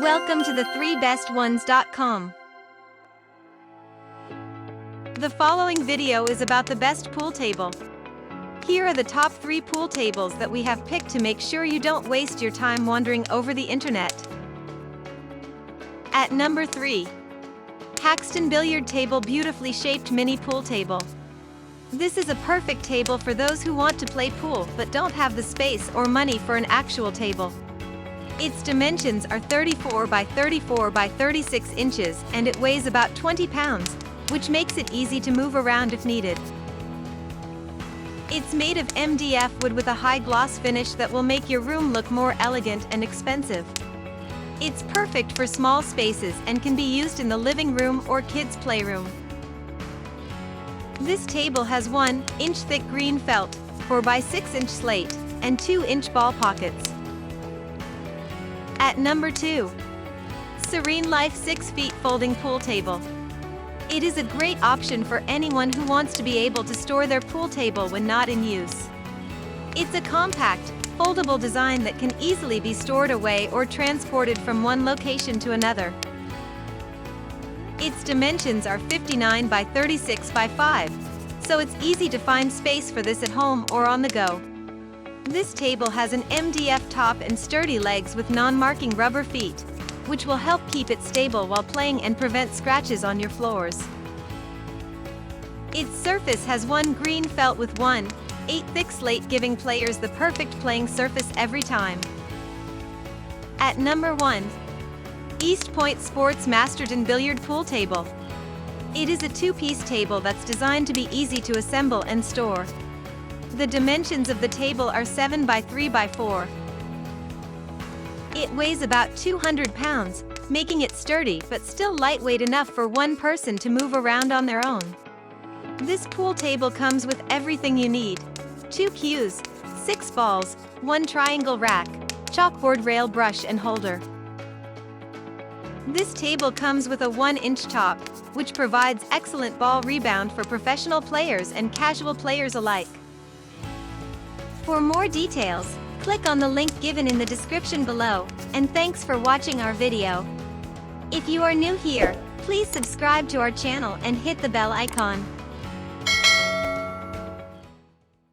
Welcome to the 3bestones.com. The following video is about the best pool table. Here are the top 3 pool tables that we have picked to make sure you don't waste your time wandering over the internet. At number 3. Haxton Billiard Table Beautifully Shaped Mini Pool Table. This is a perfect table for those who want to play pool but don't have the space or money for an actual table. Its dimensions are 34 by 34 by 36 inches and it weighs about 20 pounds, which makes it easy to move around if needed. It's made of MDF wood with a high gloss finish that will make your room look more elegant and expensive. It's perfect for small spaces and can be used in the living room or kids' playroom. This table has 1-inch thick green felt, 4 by 6-inch slate, and 2-inch ball pockets. At number 2. SereneLife 6 feet Folding Pool Table. It is a great option for anyone who wants to be able to store their pool table when not in use. It's a compact, foldable design that can easily be stored away or transported from one location to another. Its dimensions are 59 by 36 by 5, so it's easy to find space for this at home or on the go. This table has an MDF top and sturdy legs with non-marking rubber feet, which will help keep it stable while playing and prevent scratches on your floors. Its surface has 1 green felt with 1/8 thick slate, giving players the perfect playing surface every time. At number 1. EastPoint Sports Masterton Billiard Pool Table. It is a 2-piece table that's designed to be easy to assemble and store. The dimensions of the table are 7 by 3 by 4. It weighs about 200 pounds, making it sturdy but still lightweight enough for one person to move around on their own. This pool table comes with everything you need: 2 cues, 6 balls, 1 triangle rack, chalkboard rail, brush and holder. This table comes with a 1-inch top, which provides excellent ball rebound for professional players and casual players alike. For more details, click on the link given in the description below, and thanks for watching our video. If you are new here, please subscribe to our channel and hit the bell icon.